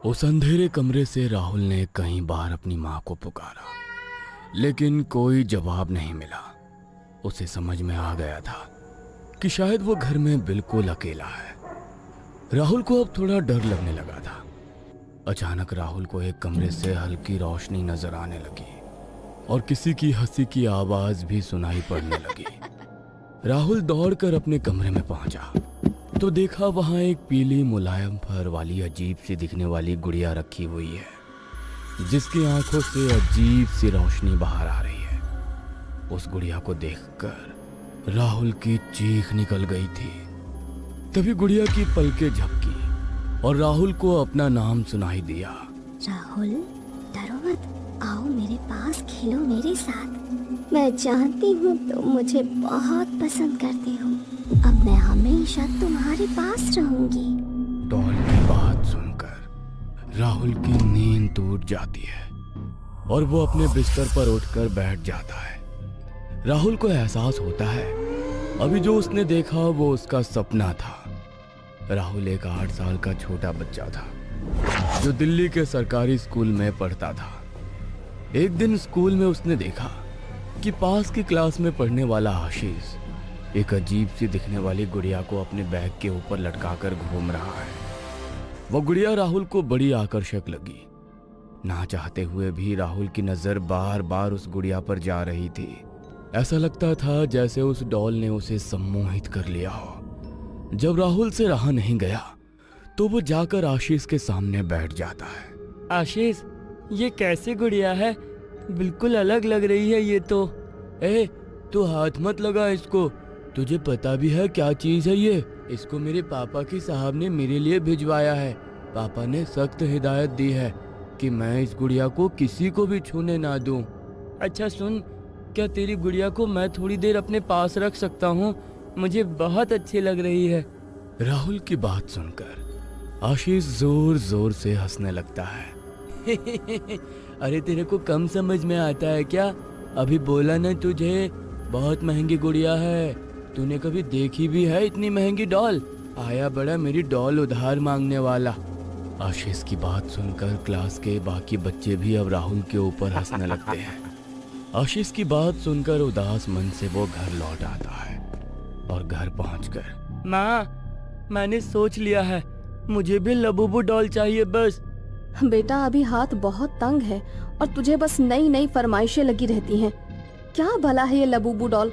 उस अंधेरे कमरे से राहुल ने कई बार अपनी माँ को पुकारा, लेकिन कोई जवाब नहीं मिला। उसे समझ में आ गया था कि शायद वो घर में बिल्कुल अकेला है। राहुल को अब थोड़ा डर लगने लगा था। अचानक राहुल को एक कमरे से हल्की रोशनी नजर आने लगी और किसी की हंसी की आवाज भी सुनाई पड़ने लगी। राहुल दौड़कर अपने कमरे में पहुंचा तो देखा वहां एक पीली मुलायम फर वाली अजीब सी दिखने वाली गुड़िया रखी हुई है, जिसकी आंखों से अजीब सी रोशनी बाहर आ रही है। उस गुड़िया को देखकर राहुल की चीख निकल गई थी। तभी गुड़िया की पलकें झपकी और राहुल को अपना नाम सुनाई दिया। राहुल, डरो मत, आओ मेरे पास, खेलो मेरे साथ। मैं जानती हूँ तुम मुझे बहुत पसंद करते हो। अब मैं हमेशा तुम्हारे पास रहूंगी। डॉल की बात सुनकर राहुल की नींद टूट जाती है और वो अपने बिस्तर पर उठकर बैठ जाता है। राहुल को एहसास होता है अभी जो उसने देखा वो उसका सपना था। राहुल एक 8 साल का छोटा बच्चा था जो दिल्ली के सरकारी स्कूल में पढ़ता था। एक दिन स्कूल में उसने देखा कि पास की क्लास में पढ़ने वाला आशीष एक अजीब सी दिखने वाली गुड़िया को अपने बैग के ऊपर लटकाकर घूम रहा है। वो गुड़िया राहुल को बड़ी आकर्षक लगी। ना चाहते हुए भी राहुल की नजर बार बार उस गुड़िया पर जा रही थी। ऐसा लगता था जैसे उस डॉल ने उसे सम्मोहित कर लिया हो। जब राहुल से रहा नहीं गया तो वो जाकर आशीष के सामने बैठ जाता है। आशीष, ये कैसी गुड़िया है? बिल्कुल अलग लग रही है ये तो। तू हाथ मत लगा इसको। तुझे पता भी है क्या चीज है ये? इसको मेरे पापा की साहब ने मेरे लिए भिजवाया है। पापा ने सख्त हिदायत दी है कि मैं इस गुड़िया को किसी को भी छूने ना दूं। अच्छा सुन, क्या तेरी गुड़िया को मैं थोड़ी देर अपने पास रख सकता हूँ? मुझे बहुत अच्छी लग रही है। राहुल की बात सुनकर आशीष जोर जोर से हंसने लगता है। अरे तेरे को कम समझ में आता है क्या? अभी बोला ना तुझे, बहुत महंगी गुड़िया है। तूने कभी देखी भी है इतनी महंगी डॉल? आया बड़ा मेरी डॉल उधार मांगने वाला। आशीष की बात सुनकर क्लास के बाकी बच्चे भी अब राहुल के ऊपर हंसने लगते हैं। आशीष की बात सुनकर उदास मन से वो घर लौट आता है और घर पहुंचकर, माँ, मैंने सोच लिया है, मुझे भी लबूबू डॉल चाहिए बस। बेटा, अभी हाथ बहुत तंग है और तुझे बस नई नई फरमाइशें लगी रहती हैं। क्या भला है ये लबूबू डॉल?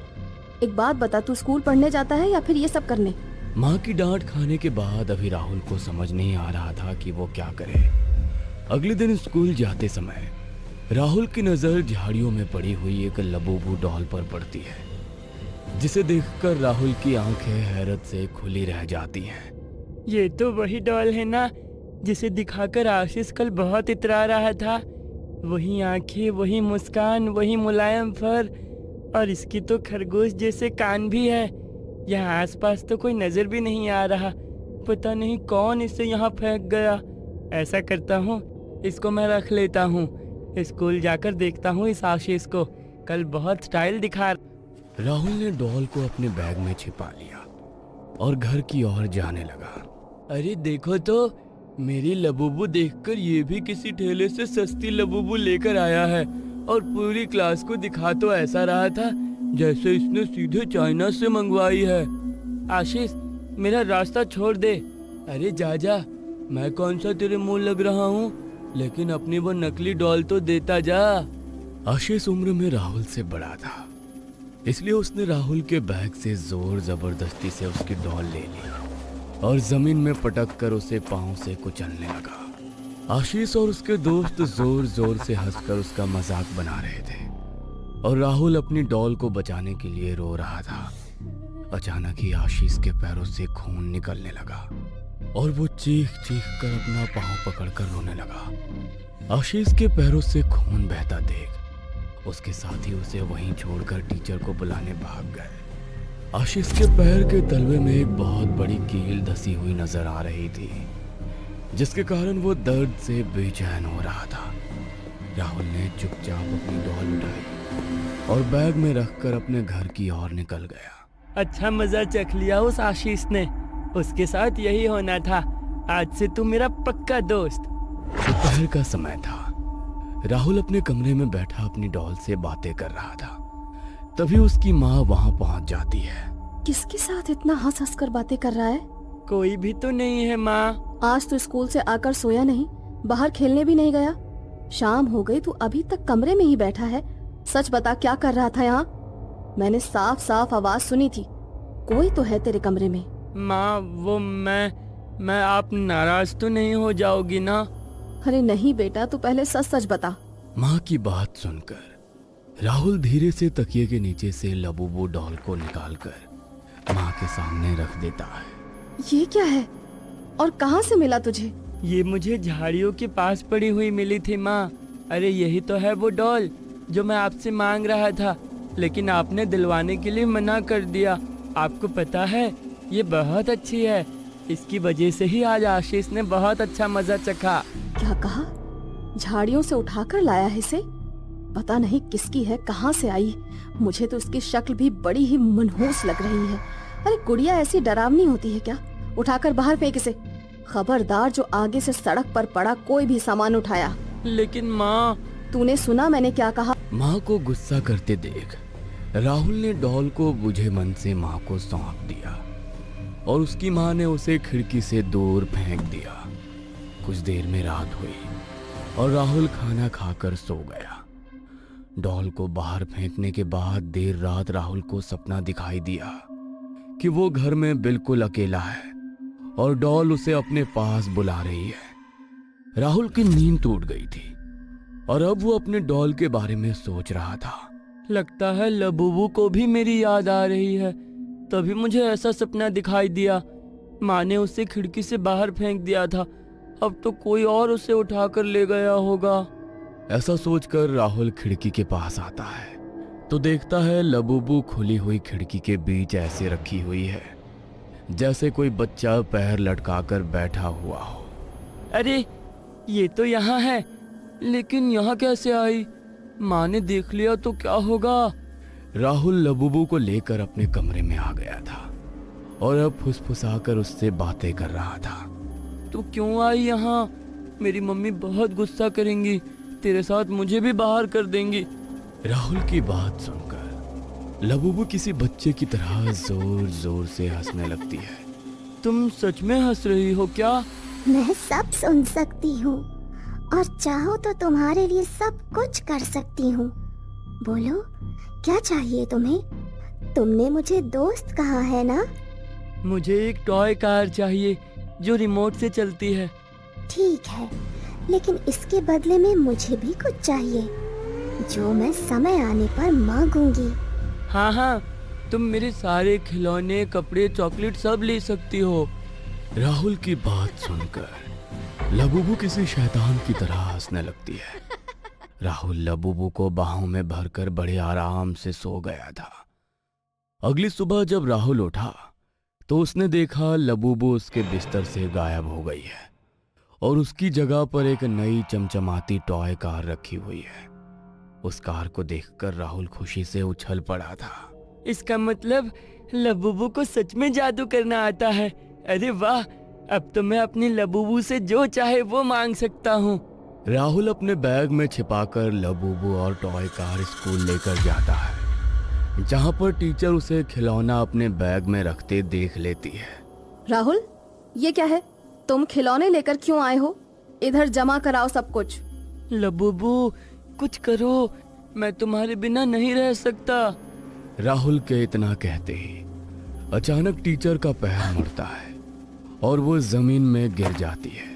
एक बात बता, तू स्कूल पढ़ने जाता है या फिर ये सब करने? माँ की डांट खाने के बाद अभी राहुल को समझ नहीं आ रहा था कि वो क्या करे। अगले दिन स्कूल जाते समय राहुल की नजर झाड़ियों में पड़ी हुई एक लबूबू डॉल पर पड़ती है, जिसे देखकर राहुल की आंखें हैरत से खुली रह जाती हैं। ये तो वही डॉल है ना जिसे दिखाकर आशीष कल बहुत इतरा रहा था। वही आंखें, वही मुस्कान, वही मुलायम फर, और इसकी तो खरगोश जैसे कान भी है। यहाँ आसपास तो कोई नजर भी नहीं आ रहा। पता नहीं कौन इसे यहाँ फेंक गया। ऐसा करता हूँ, इसको मैं रख लेता हूँ। स्कूल जाकर देखता हूँ इस आशीष को, कल बहुत स्टाइल दिखा। राहुल ने डॉल को अपने बैग में छिपा लिया और घर की ओर जाने लगा। अरे देखो तो, मेरी लबूबू देखकर ये भी किसी ठेले से सस्ती लबूबू लेकर आया है और पूरी क्लास को दिखा तो ऐसा रहा था जैसे इसने सीधे चाइना से मंगवाई है। आशीष, मेरा रास्ता छोड़ दे। अरे जा जा, मैं कौन सा तेरे मुंह लग रहा हूँ, लेकिन अपनी वो नकली डॉल तो देता जा। आशीष उम्र में राहुल से बड़ा था, इसलिए उसने राहुल के बैग से जोर जबरदस्ती से उसकी डॉल ले ली और जमीन में पटक कर उसे पांव से कुचलने लगा। आशीष और उसके दोस्त जोर जोर से हंसकर उसका मजाक बना रहे थे और राहुल अपनी डॉल को बचाने के लिए रो रहा था। अचानक ही आशीष के पैरों से खून निकलने लगा और वो चीख चीख कर अपना पांव पकड़कर रोने लगा। आशीष के पैरों से खून बहता देख उसके साथी उसे वहीं छोड़कर टीचर को बुलाने भाग गए। आशीष के पैर के तलवे में एक बहुत बड़ी कील धसी हुई नजर आ रही थी, जिसके कारण वो दर्द से बेचैन हो रहा था। राहुल ने चुपचाप अपनी डॉल उठाई और बैग में रखकर अपने घर की ओर निकल गया। अच्छा मजा चख लिया उस आशीष ने, उसके साथ यही होना था। आज से तू मेरा पक्का दोस्त। दोपहर का समय था। राहुल अपने कमरे में बैठा अपनी डॉल से बातें कर रहा था। तभी उसकी माँ वहां पहुंच जाती है। किसके साथ इतना हंस हंस कर बातें कर रहा है? कोई भी तो नहीं है माँ। आज तो स्कूल से आकर सोया नहीं, बाहर खेलने भी नहीं गया। शाम हो गई, तू अभी तक कमरे में ही बैठा है। सच बता, क्या कर रहा था यहाँ? मैंने साफ साफ आवाज सुनी थी। कोई तो है तेरे कमरे में। माँ वो मैं आप नाराज तो नहीं हो जाओगी ना? अरे नहीं बेटा, तू पहले सच सच बता। माँ की बात सुनकर राहुल धीरे से तकिए के नीचे से लबूबू डॉल को निकालकर माँ के सामने रख देता है। ये क्या है और कहाँ से मिला तुझे? ये मुझे झाड़ियों के पास पड़ी हुई मिली थी माँ। अरे यही तो है वो डॉल जो मैं आपसे मांग रहा था, लेकिन आपने दिलवाने के लिए मना कर दिया। आपको पता है ये बहुत अच्छी है, इसकी वजह से ही आज आशीष ने बहुत अच्छा मजा चखा। क्या कहा? झाड़ियों से उठाकर लाया है इसे? पता नहीं किसकी है, कहाँ से आई। मुझे तो उसकी शक्ल भी बड़ी ही मनहूस लग रही है। अरे गुड़िया ऐसी डरावनी होती है क्या? उठाकर बाहर फेंक इसे। खबरदार, जो आगे से सड़क पर पड़ा कोई भी सामान उठाया। लेकिन माँ। तूने सुना मैंने क्या कहा? माँ को गुस्सा करते देख राहुल ने डॉल को बुझे मन से माँ को सौंप दिया और उसकी माँ ने उसे खिड़की से दूर फेंक दिया। कुछ देर में रात हुई और राहुल खाना खाकर सो गया। डॉल को बाहर फेंकने के बाद देर रात राहुल को सपना दिखाई दिया कि वो घर में बिल्कुल अकेला है और डॉल उसे अपने पास बुला रही है। राहुल की नींद टूट गई थी और अब वो अपने डॉल के बारे में सोच रहा था। लगता है लबूबू को भी मेरी याद आ रही है, तभी मुझे ऐसा सपना दिखाई दिया। माँ ने उसे खिड़की से बाहर फेंक दिया था, अब तो कोई और उसे उठाकर ले गया होगा। ऐसा सोचकर राहुल खिड़की के पास आता है तो देखता है लबूबू खुली हुई खिड़की के बीच ऐसे रखी हुई है जैसे कोई बच्चा पैर लटकाकर बैठा हुआ हो। अरे ये तो यहाँ है, लेकिन यहाँ कैसे आई? माँ ने देख लिया तो क्या होगा? राहुल लबूबू को लेकर अपने कमरे में आ गया था और अब फुसफुसाकर उससे बातें कर रहा था। तू क्यों आई यहाँ? मेरी मम्मी बहुत गुस्सा करेंगी, तेरे साथ मुझे भी बाहर कर देंगी। राहुल की बात सुनकर लबूबू किसी बच्चे की तरह जोर जोर से हंसने लगती है। तुम सच में हंस रही हो क्या? मैं सब सुन सकती हूँ और चाहो तो तुम्हारे लिए सब कुछ कर सकती हूँ। बोलो क्या चाहिए तुम्हें? तुमने मुझे दोस्त कहा है ना? मुझे एक टॉय कार चाहिए जो रिमोट से चलती है। ठीक है, लेकिन इसके बदले में मुझे भी कुछ चाहिए जो मैं समय आने पर मांगूंगी। हाँ हाँ, तुम मेरे सारे खिलौने, कपड़े, चॉकलेट सब ले सकती हो। राहुल की बात सुनकर लबूबू किसी शैतान की तरह हंसने लगती है। राहुल लबूबू को बाहों में भरकर बड़े आराम से सो गया था। अगली सुबह जब राहुल उठा तो उसने देखा लबूबू उसके बिस्तर से गायब हो गई है और उसकी जगह पर एक नई चमचमाती टॉय कार रखी हुई है। उस कार को देखकर राहुल खुशी से उछल पड़ा था। इसका मतलब लबूबू को सच में जादू करना आता है। अरे वाह, अब तो मैं अपनी लबूबू से जो चाहे वो मांग सकता हूँ। राहुल अपने बैग में छिपाकर लबूबू और टॉय कार स्कूल लेकर जाता है, जहाँ पर टीचर उसे खिलौना अपने बैग में रखते देख लेती है। राहुल, ये क्या है? तुम खिलौने लेकर क्यों आए हो? इधर जमा कराओ सब कुछ। लबूबू कुछ करो, मैं तुम्हारे बिना नहीं रह सकता। राहुल के इतना कहते ही अचानक टीचर का पैर मुड़ता है और वो जमीन में गिर जाती है।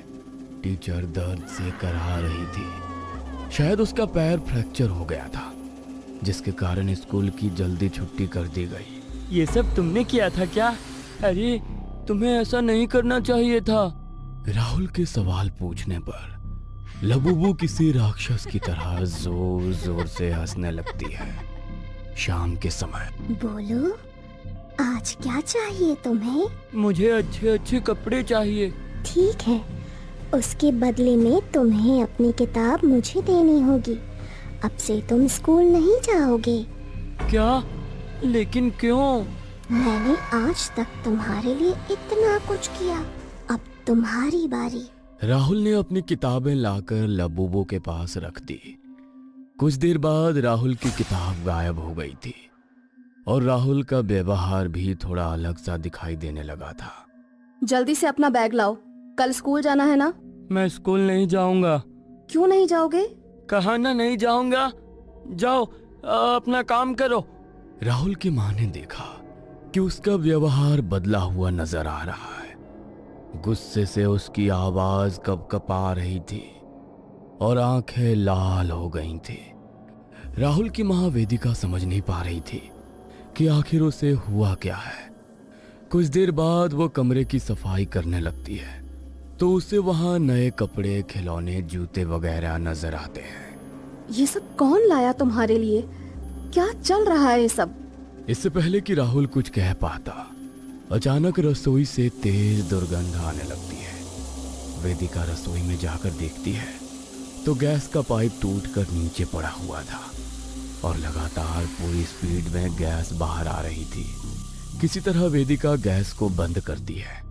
टीचर दर्द से कराह रही थी। शायद उसका पैर फ्रैक्चर हो गया था, जिसके कारण स्कूल की जल्दी छुट्टी कर दी गई। ये सब तुमने किया था क्या? अरे तुम्हें ऐसा नहीं करना चाहिए था। राहुल के सवाल पूछने पर लबूबू किसी राक्षस की तरह जोर जोर से हंसने लगती है। शाम के समय बोलो आज क्या चाहिए तुम्हें? मुझे अच्छे अच्छे कपड़े चाहिए। ठीक है, उसके बदले में तुम्हें अपनी किताब मुझे देनी होगी। अब से तुम स्कूल नहीं जाओगे। क्या? लेकिन क्यों? मैंने आज तक तुम्हारे लिए इतना कुछ किया, अब तुम्हारी बारी। राहुल ने अपनी किताबें लाकर लबूबू के पास रख दी। कुछ देर बाद राहुल की किताब गायब हो गई थी और राहुल का व्यवहार भी थोड़ा अलग सा दिखाई देने लगा था। जल्दी से अपना बैग लाओ, कल स्कूल जाना है ना? मैं स्कूल नहीं जाऊंगा। क्यों नहीं जाओगे? कहा ना नहीं जाऊंगा। जाओ अपना काम करो। राहुल की मां ने देखा कि उसका व्यवहार बदला हुआ नजर आ रहा है। गुस्से से उसकी आवाज कपकपा रही थी और आंखें लाल हो गई थी। राहुल की मां वेदिका समझ नहीं पा रही थी कि आखिर उसे हुआ क्या है। कुछ देर बाद वो कमरे की सफाई करने लगती है तो उसे वहां नए कपड़े, खिलौने, जूते वगैरह नजर आते हैं। ये सब कौन लाया तुम्हारे लिए? क्या चल रहा है ये सब? इससे पहले कि राहुल कुछ कह पाता, अचानक रसोई से तेज दुर्गंध आने लगती है। वेदिका रसोई में जाकर देखती है तो गैस का पाइप टूटकर नीचे पड़ा हुआ था और लगातार पूरी स्पीड में गैस बाहर आ रही थी। किसी तरह वेदिका गैस को बंद करती है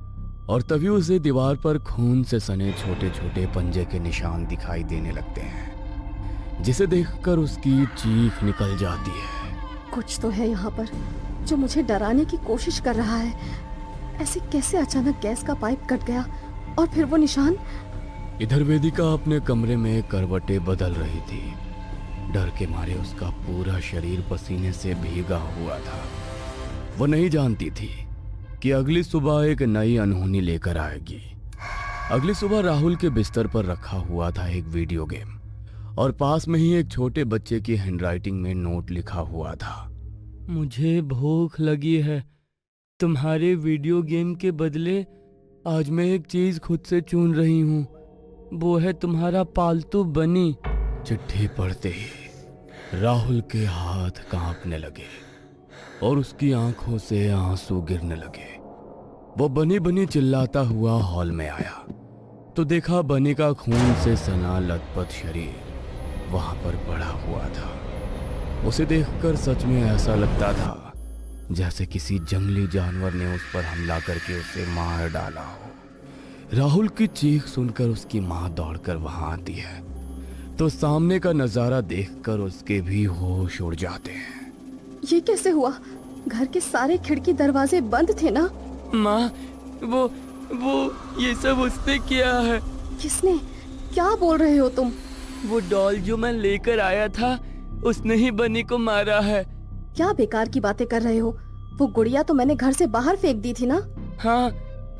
और तभी उसे दीवार पर खून से सने छोटे छोटे पंजे के निशान दिखाई देने लगते हैं, जिसे देखकर उसकी चीख निकल जाती है। कुछ तो है यहाँ पर जो मुझे डराने की कोशिश कर रहा है। ऐसे कैसे अचानक गैस का पाइप कट गया और फिर वो निशान? इधर वेदिका अपने कमरे में करवटें बदल रही थी। डर के मारे उसका पूरा शरीर पसीने से भीगा हुआ था। वो नहीं जानती थी कि अगली सुबह एक नई अनहोनी लेकर आएगी। अगली सुबह राहुल के बिस्तर पर रखा हुआ था एक वीडियो गेम और पास में ही एक छोटे बच्चे की हैंडराइटिंग में नोट लिखा हुआ था। मुझे भूख लगी है। तुम्हारे वीडियो गेम के बदले आज मैं एक चीज खुद से चुन रही हूँ। वो है तुम्हारा पालतू बनी। चिट्ठी पढ़ते ही राहुल के हाथ कांपने लगे और उसकी आंखों से आंसू गिरने लगे। वो बनी बनी चिल्लाता हुआ हॉल में आया तो देखा बनी का खून से सना लथपथ शरीर वहां पर पड़ा हुआ था। उसे देखकर सच में ऐसा लगता था जैसे किसी जंगली जानवर ने उस पर हमला करके उसे मार डाला हो। राहुल की चीख सुनकर उसकी मां दौड़कर वहां आती है तो सामने का नजारा देखकर उसके भी होश उड़ जाते हैं। ये कैसे हुआ? घर के सारे खिड़की दरवाजे बंद थे ना? माँ, वो ये सब उसने किया है। किसने? क्या बोल रहे हो तुम? वो डॉल जो मैं लेकर आया था उसने ही बनी को मारा है। क्या बेकार की बातें कर रहे हो? वो गुड़िया तो मैंने घर से बाहर फेंक दी थी ना? हाँ,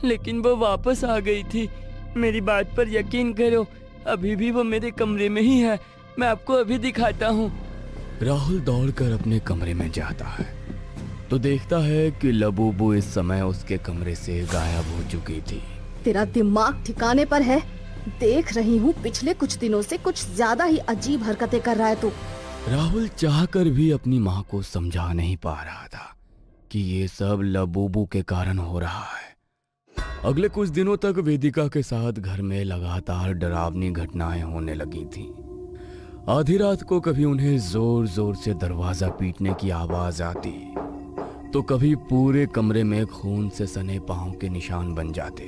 लेकिन वो वापस आ गई थी। मेरी बात पर यकीन करो, अभी भी वो मेरे कमरे में ही है। मैं आपको अभी दिखाता हूँ। राहुल दौड़कर अपने कमरे में जाता है तो देखता है कि लबूबू इस समय उसके कमरे से गायब हो चुकी थी। तेरा दिमाग ठिकाने पर है? देख रही हूँ पिछले कुछ दिनों से कुछ ज्यादा ही अजीब हरकतें कर रहा है तू। राहुल चाहकर भी अपनी माँ को समझा नहीं पा रहा था कि ये सब लबूबू के कारण हो रहा है। अगले कुछ दिनों तक वेदिका के साथ घर में लगातार डरावनी घटनाएं होने लगी थीं। आधी रात को कभी उन्हें जोर जोर से दरवाजा पीटने की आवाज आती तो कभी पूरे कमरे में खून से सने पांव के निशान बन जाते।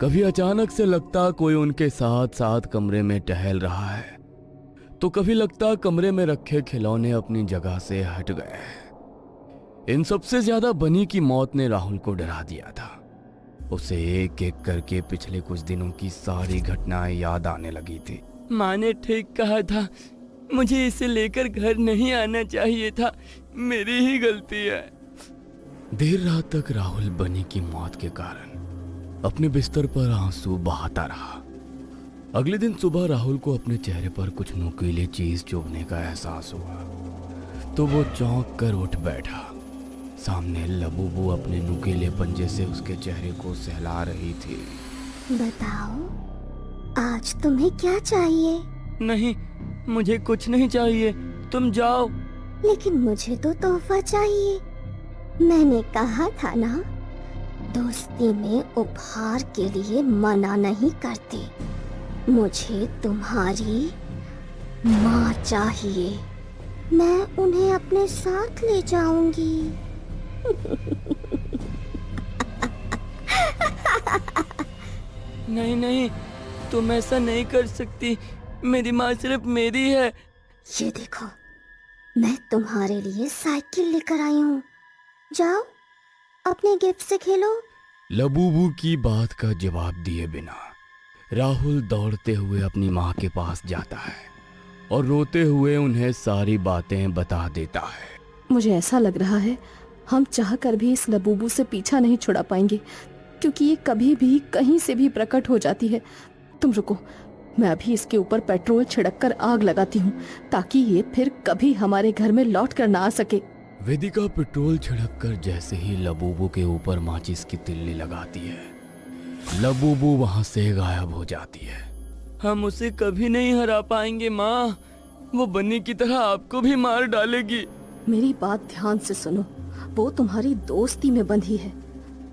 कभी अचानक से लगता कोई उनके साथ साथ कमरे में टहल रहा है तो कभी लगता कमरे में रखे खिलौने अपनी जगह से हट गए। इन सबसे ज्यादा बनी की मौत ने राहुल को डरा दिया था। उसे एक एक करके पिछले कुछ दिनों की सारी घटनाएं याद आने लगी थी। माँ ने ठीक कहा था, मुझे इसे लेकर घर नहीं आना चाहिए था। मेरी ही गलती है। देर रात तक राहुल बनी की मौत के कारण अपने बिस्तर पर आंसू बहाता रहा। अगले दिन सुबह राहुल को अपने चेहरे पर कुछ नुकीली चीज चुभने का एहसास हुआ तो वो चौंक कर उठ बैठा। सामने लबूबू अपने नुकीले पंजे से उसके चेहरे को सहला रही थी। बताओ, आज तुम्हें क्या चाहिए? नहीं, मुझे कुछ नहीं चाहिए, तुम जाओ। लेकिन मुझे तो तोहफा चाहिए। मैंने कहा था ना, दोस्ती में उपहार के लिए मना नहीं करते। मुझे तुम्हारी माँ चाहिए। मैं उन्हें अपने साथ ले जाऊंगी। नहीं नहीं, तुम ऐसा नहीं कर सकती। मेरी माँ सिर्फ मेरी है। ये देखो, मैं तुम्हारे लिए साइकिल लेकर आई हूँ। जाओ अपने गिफ्ट से खेलो। लबूबू की बात का जवाब दिए बिना राहुल दौड़ते हुए अपनी माँ के पास जाता है और रोते हुए उन्हें सारी बातें बता देता है। मुझे ऐसा लग रहा है हम चाह कर भी इस लबूबू से पीछा नहीं छुड़ा पाएंगे, क्योंकि ये कभी भी कहीं से भी प्रकट हो जाती है। तुम रुको, मैं अभी इसके ऊपर पेट्रोल छिड़क कर आग लगाती हूँ, ताकि ये फिर कभी हमारे घर में लौट कर ना आ सके। वेदिका पेट्रोल छिड़क कर जैसे ही लबूबू के ऊपर माचिस की तिल्ली लगाती है, लबूबू वहां से गायब हो जाती है। हम उसे कभी नहीं हरा पाएंगे माँ। वो बन्नी की तरह आपको भी मार डालेगी। मेरी बात ध्यान से सुनो, वो तुम्हारी दोस्ती में बंधी है।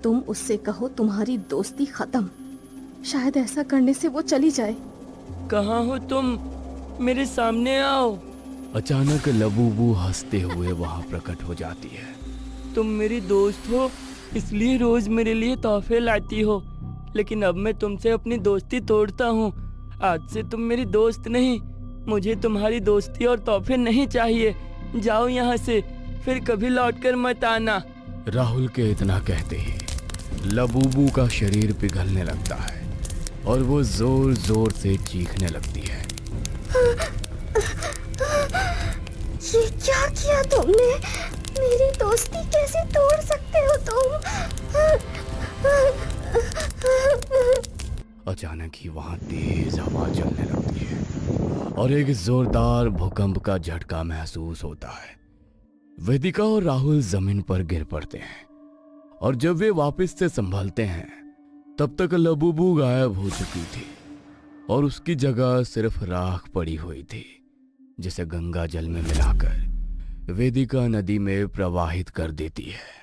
तुम उससे कहो तुम्हारी दोस्ती खत्म, शायद ऐसा करने से वो चली जाए। कहाँ हो तुम? मेरे सामने आओ। अचानक लबूबू हंसते हुए वहां प्रकट हो जाती है। तुम मेरी दोस्त हो, इसलिए रोज मेरे लिए तोहफे लाती हो, लेकिन अब मैं तुमसे अपनी दोस्ती तोड़ता हूँ। आज से तुम मेरी दोस्त नहीं। मुझे तुम्हारी दोस्ती और तोहफे नहीं चाहिए। जाओ यहाँ से, फिर कभी लौटकर मत आना। राहुल के इतना कहते ही लबूबू का शरीर पिघलने लगता है और वो जोर जोर से चीखने लगती है। ये क्या किया तुमने? मेरी दोस्ती कैसे तोड़ सकते हो तुम? अचानक ही वहां तेज हवा चलने लगती है और एक जोरदार भूकंप का झटका महसूस होता है। वेदिका और राहुल जमीन पर गिर पड़ते हैं और जब वे वापस से संभलते हैं तब तक लबूबू गायब हो चुकी थी और उसकी जगह सिर्फ राख पड़ी हुई थी, जिसे गंगा जल में मिलाकर वेदिका नदी में प्रवाहित कर देती है।